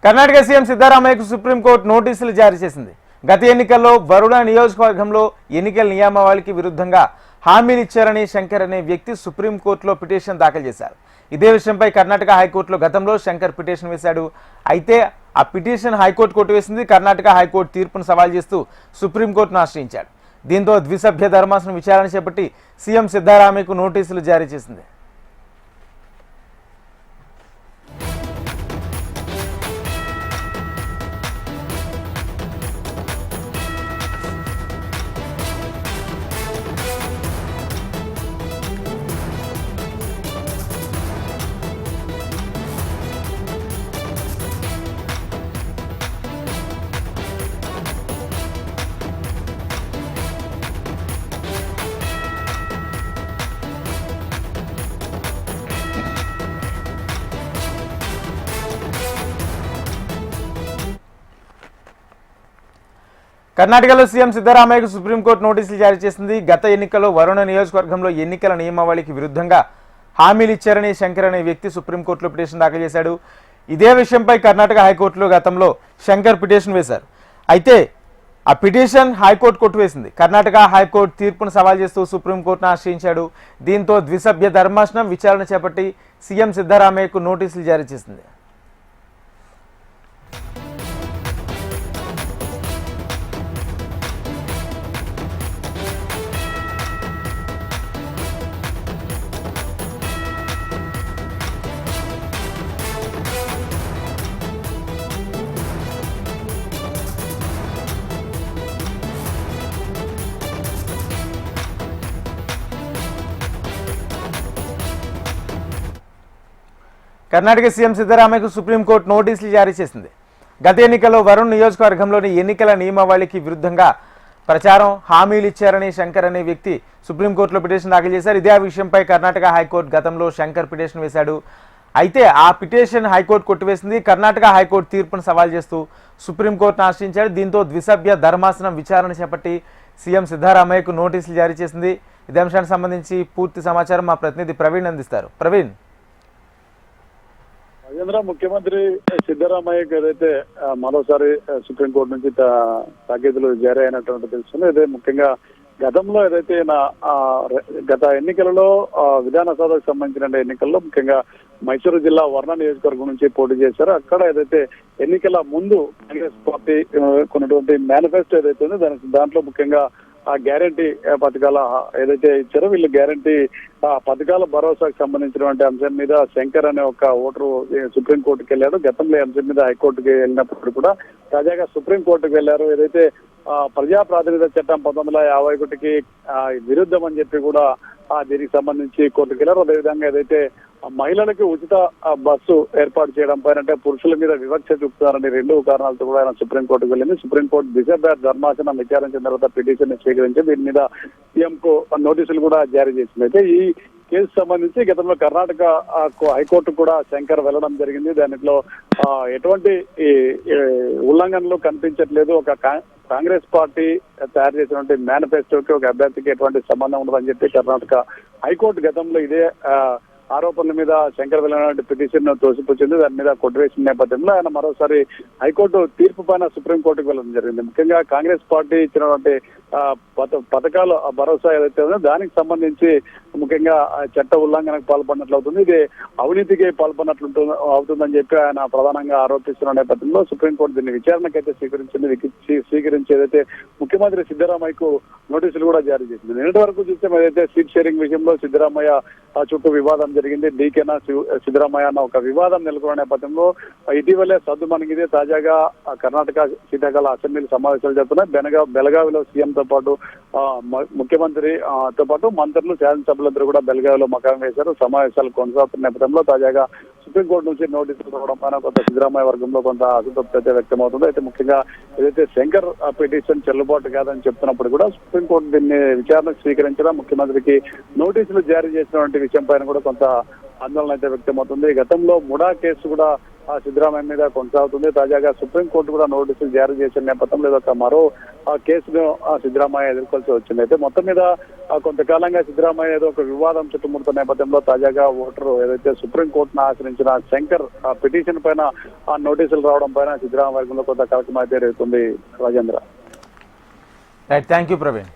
Karnataka CM సిద్ధరామయ్యకు supreme court నోటీసులు జారీ చేసింది. గత ఎన్నికల్లో వరుణ నియోజకవర్గంలో ఎన్నికల నియమావళికి విరుద్ధంగా హామీలు ఇచ్చారని శంకర్ అనే వ్యక్తి సుప్రీంకోర్టులో పిటిషన్ దాఖలు చేశారు. ఇదే విషయంపై కర్ణాటక హైకోర్టులో గతంలో శంకర్ పిటిషన్ వేశాడు. అయితే ఆ పిటిషన్ హైకోర్టు కొట్టివేసింది. కర్ణాటక హైకోర్టు తీర్పును సవాల్ చేస్తూ సుప్రీంకోర్టును ఆశ్రయించాడు. దీంతో ద్విసభ్య ధర్మాసనం విచారణ చేపట్టి సీఎం సిద్ధరామయ్యకు నోటీసులు జారీ చేసింది. కర్ణాటకలో సీఎం సిద్ధరామయ్యకు సుప్రీంకోర్టు నోటీసులు జారీ చేసింది. గత ఎన్నికల్లో వరుణ నియోజకవర్గంలో ఎన్నికల నియమావళికి విరుద్ధంగా హామీలు ఇచ్చారని శంకర్ అనే వ్యక్తి సుప్రీంకోర్టులో పిటిషన్ దాఖలు చేశాడు. ఇదే విషయంపై కర్ణాటక హైకోర్టులో గతంలో శంకర్ పిటిషన్ వేశారు. అయితే ఆ పిటిషన్ హైకోర్టు కొట్టివేసింది. కర్ణాటక హైకోర్టు తీర్పును సవాల్ చేస్తూ సుప్రీంకోర్టును ఆశ్రయించాడు. దీంతో ద్విసభ్య ధర్మాసనం విచారణ చేపట్టి సీఎం సిద్ధరామయ్యకు నోటీసులు జారీ చేసింది. కర్ణాటక సీఎం సిద్ధరామయ్యకు సుప్రీంకోర్టు నోటీసులు జారీ చేసింది. గత ఎన్నికల్లో వరుణ్ నియోజకవర్గంలోని ఎన్నికల నియమావళికి విరుద్ధంగా ప్రచారం హామీలు ఇచ్చారని శంకర్ అనే వ్యక్తి సుప్రీంకోర్టులో పిటిషన్ దాఖలు చేశారు. ఇదే విషయంపై కర్ణాటక హైకోర్టు గతంలో శంకర్ పిటిషన్ వేశాడు. అయితే ఆ పిటిషన్ హైకోర్టు కొట్టివేసింది. కర్ణాటక హైకోర్టు తీర్పును సవాల్ చేస్తూ సుప్రీంకోర్టును ఆశ్రయించాడు. దీంతో ద్విసభ్య ధర్మాసనం విచారణ చేపట్టి సీఎం సిద్ధరామయ్యకు నోటీసులు జారీ చేసింది. ఇదే అంశానికి సంబంధించి పూర్తి సమాచారం మా ప్రతినిధి ప్రవీణ్ అందిస్తారు. ప్రవీణ్, రాజేంద్ర, ముఖ్యమంత్రి సిద్ధరామయ్యకి ఏదైతే మరోసారి సుప్రీంకోర్టు నుంచి తాకీదులు జారీ అయినటువంటి తెలుస్తుంది. ఇదే ముఖ్యంగా గతంలో ఏదైతే గత ఎన్నికలలో విధానసభకు సంబంధించిన ఎన్నికల్లో ముఖ్యంగా మైసూరు జిల్లా వర్ణ నియోజకవర్గం నుంచి పోటీ చేశారో అక్కడ ఏదైతే ఎన్నికల ముందు కాంగ్రెస్ పార్టీ కొన్నటువంటి మేనిఫెస్టో ఏదైతే ఉందో దాంట్లో ముఖ్యంగా ఆ గ్యారంటీ పథకాల ఏదైతే ఇచ్చారో వీళ్ళు గ్యారంటీ పథకాల భరోసాకు సంబంధించినటువంటి అంశం మీద శంకర్ అనే ఒక ఓటరు సుప్రీంకోర్టుకి వెళ్ళారు. గతంలో ఈ అంశం మీద హైకోర్టుకి వెళ్ళినప్పుడు కూడా తాజాగా సుప్రీంకోర్టుకు వెళ్లారు. ఏదైతే ప్రజా ప్రాతినిధ్య చట్టం 1951కి విరుద్ధం అని చెప్పి కూడా దీనికి సంబంధించి కోర్టుకు వెళ్ళారు. అదేవిధంగా ఏదైతే మహిళలకు ఉచిత బస్సు ఏర్పాటు చేయడం పైన అంటే పురుషుల మీద వివక్ష చూపుతారని 2 కారణాలతో కూడా ఆయన సుప్రీంకోర్టుకు వెళ్ళింది. సుప్రీంకోర్టు ద్విసభ్య ధర్మాసనం విచారించిన తర్వాత పిటిషన్ స్వీకరించి దీని మీద సీఎం కు నోటీసులు కూడా జారీ చేసింది. అయితే ఈ కేసు సంబంధించి గతంలో కర్ణాటక హైకోర్టు కూడా శంకర్ వెళ్లడం జరిగింది. దానిలో ఎటువంటి ఉల్లంఘనలు కనిపించట్లేదు. ఒక కాంగ్రెస్ పార్టీ తయారు చేసినటువంటి మేనిఫెస్టోకి ఒక అభ్యర్థికి ఎటువంటి సంబంధం ఉండదని చెప్పి కర్ణాటక హైకోర్టు గతంలో ఇదే ఆరోపణల మీద శంకర్ వెళ్ళినటువంటి పిటిషన్ తోసిపుచ్చింది. దాని మీద కొట్టివేసిన నేపథ్యంలో ఆయన మరోసారి హైకోర్టు తీర్పు పైన సుప్రీంకోర్టుకు వెళ్ళడం జరిగింది. ముఖ్యంగా కాంగ్రెస్ పార్టీ ఇచ్చినటువంటి పథకాల భరోసా ఏదైతే ఉందో దానికి సంబంధించి ముఖ్యంగా చట్ట ఉల్లంఘనకు పాల్పడినట్లు అవుతుంది. ఇది అవినీతికి పాల్పడినట్లు అవుతుందని చెప్పి ఆయన ప్రధానంగా ఆరోపిస్తున్న నేపథ్యంలో సుప్రీంకోర్టు దీన్ని విచారణకైతే స్వీకరించి ఏదైతే ముఖ్యమంత్రి సిద్ధరామయ్యకు నోటీసులు కూడా జారీ చేసింది. నిన్నటి వరకు చూస్తే ఏదైతే సీట్ షేరింగ్ విషయంలో సిద్ధరామయ్య చుట్టూ వివాదం జరిగింది. డీకేనా సిద్ధరామయ్య అన్న ఒక వివాదం నెలకొన్న నేపథ్యంలో ఇటీవలే సద్దుమణిగిదే తాజాగా కర్ణాటక శీతాకాల అసెంబ్లీ సమావేశాలు జరుగుతున్నాయి. బెళగావిలో సీఎం తో పాటు ముఖ్యమంత్రి తో పాటు మంత్రులు శాసనసభ్యులందరూ కూడా బెళగావిలో మకాం వేశారు. సమావేశాలు కొనసాగుతున్న నేపథ్యంలో తాజాగా సుప్రీంకోర్టు నుంచి నోటీసులు రావడం పైన కొంత సిద్ధరామయ్య వర్గంలో కొంత అసంతృప్తి అయితే వ్యక్తమవుతుంది. అయితే ముఖ్యంగా ఏదైతే శంకర్ పిటిషన్ చెల్లుబాటు కాదని చెప్తున్నప్పుడు కూడా సుప్రీంకోర్టు దీన్ని విచారణ స్వీకరించడం ముఖ్యమంత్రికి నోటీసులు జారీ చేసినటువంటి విషయం పైన కూడా కొంత ఆందోళన అయితే వ్యక్తమవుతుంది. గతంలో ముడా కేసు కూడా సిద్ధరామయ్య మీద కొనసాగుతుంది. తాజాగా సుప్రీంకోర్టు కూడా నోటీసులు జారీ చేసిన నేపథ్యంలో ఒక మరో కేసును సిద్ధరామయ్య ఎదుర్కొల్సి వచ్చింది. అయితే మొత్తం మీద కొంతకాలంగా సిద్ధరామయ్య ఏదో ఒక వివాదం చుట్టుముడుతున్న నేపథ్యంలో తాజాగా ఓటరు ఏదైతే సుప్రీంకోర్టును ఆశ్రయించిన శంకర్ పిటిషన్ పైన నోటీసులు రావడం పైన సిద్ధరామయ్య వర్గంలో కొంత కలకం అయితే రేగుతుంది. Rajendra. Right, thank you Praveen.